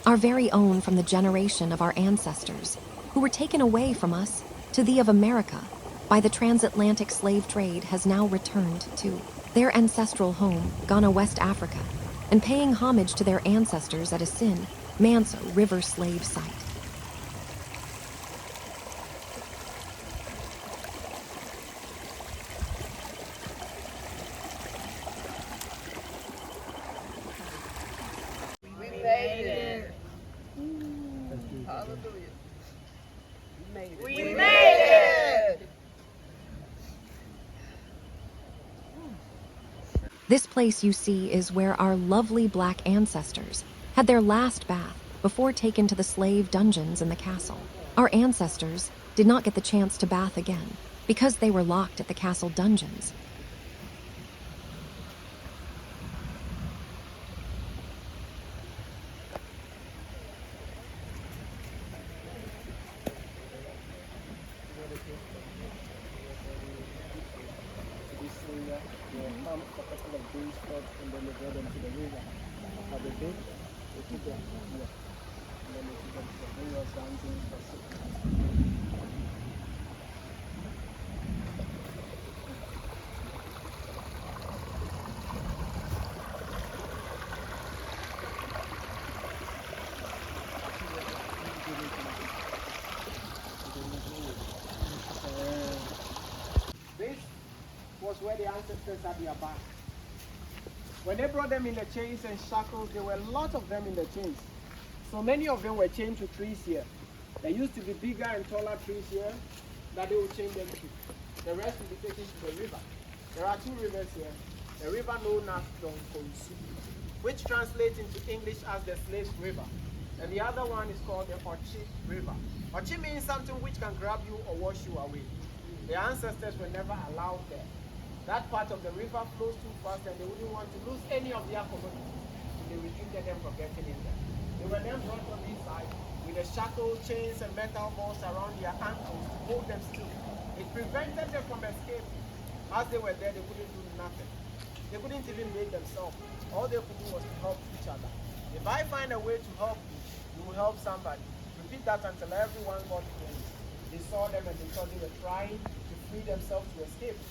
our very own from the generation of our ancestors, who were taken away from us to the of America by the transatlantic slave trade, has now returned to their ancestral home, Ghana, West Africa, and paying homage to their ancestors at Assin Manso river slave site. We made it. Hallelujah. We made it. This place you see is where our lovely black ancestors had their last bath before taken to the slave dungeons in the castle. Our ancestors did not get the chance to bath again because they were locked at the castle dungeons. Come a couple of days first, and then they brought them to the river. At the day, they took them here. And then they took them to the burial dungeons for 6 months. This was where the ancestors had their bath. When they brought them in the chains and shackles, there were a lot of them in the chains. So many of them were chained to trees here. There used to be bigger and taller trees here that they would chain them to. The rest would be taken to the river. There are 2 rivers here. The river known as Donkonsu, which translates into English as the Slaves River. And the other one is called the Ochi River. Ochi means something which can grab you or wash you away. The ancestors were never allowed there. That part of the river flows too fast and they wouldn't want to lose any of their commodities. So they restricted them from getting in there. They were then brought on this side with the shackles, chains, and metal balls around their ankles to hold them still. It prevented them from escaping. As they were there, they couldn't do nothing. They couldn't even make themselves. All they could do was to help each other. If I find a way to help you, you will help somebody. Repeat that until everyone got close. They saw them and they thought they were trying to free themselves to escape,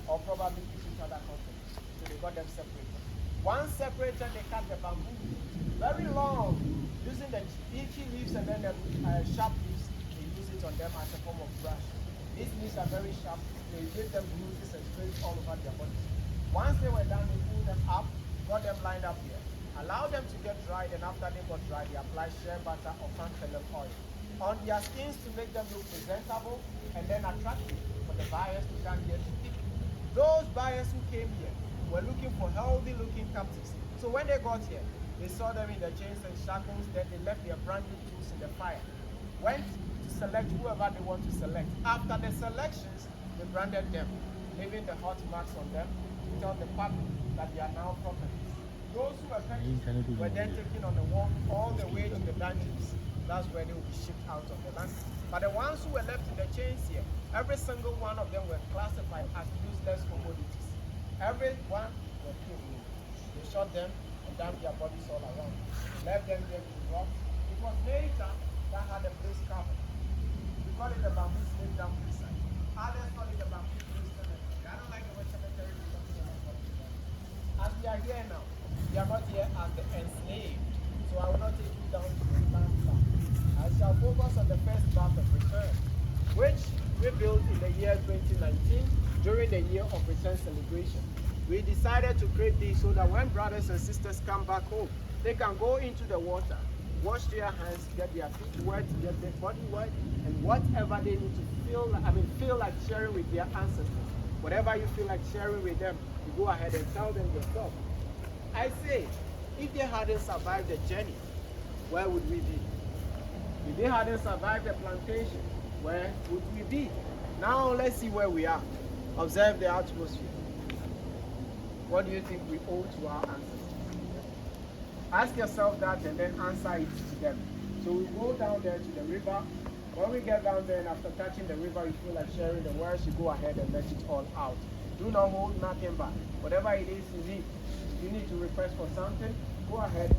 or probably keep each other company. So they got them separated. Once separated, they cut the bamboo very long, using the beachy leaves and then the sharp leaves. They use it on them as a form of brush. These leaves are very sharp. They give them bruises and scrapes all over their bodies. Once they were done, they pulled them up, got them lined up here, allowed them to get dried, and after they got dried, they applied shea butter or palm kernel oil on their skins to make them look presentable and then attractive for the buyers to come here to pick. Those buyers who came here were looking for healthy looking captives. So when they got here, they saw them in the chains and shackles, then they left their brand new tools in the fire. Went to select whoever they want to select. After the selections, they branded them, leaving the hot marks on them to tell the public that they are now properties. Those who were purchased were then taken on the walk all the way to the dungeons. That's where they will be shipped out of the land. But the ones who were left in the chains here, every single one of them were classified as useless commodities. Every one was killed. They shot them and dumped their bodies all around. Left them there to rot. It was later that had the place covered. We call it the bamboo slave dump site. Others call it the bamboo slave cemetery. I don't like the word cemetery because it's not what it is. As we are here now, we are not here as the enslaved. So I will not take you down to the last bath. I shall focus on the first bath of return, which we built in the year 2019 during the year of return celebration. We decided to create this so that when brothers and sisters come back home, they can go into the water, wash their hands, get their feet wet, get their body wet, and whatever they need to feel like sharing with their ancestors. Whatever you feel like sharing with them, you go ahead and tell them yourself. I say, if they hadn't survived the journey, where would we be? If they hadn't survived the plantation, where would we be? Now let's see where we are. Observe the atmosphere. What do you think we owe to our ancestors? Ask yourself that and then answer it to them. So we go down there to the river. When we get down there and after touching the river, you feel like sharing the words, you go ahead and let it all out. Do not hold nothing back. Whatever it is you need to request for something, go ahead.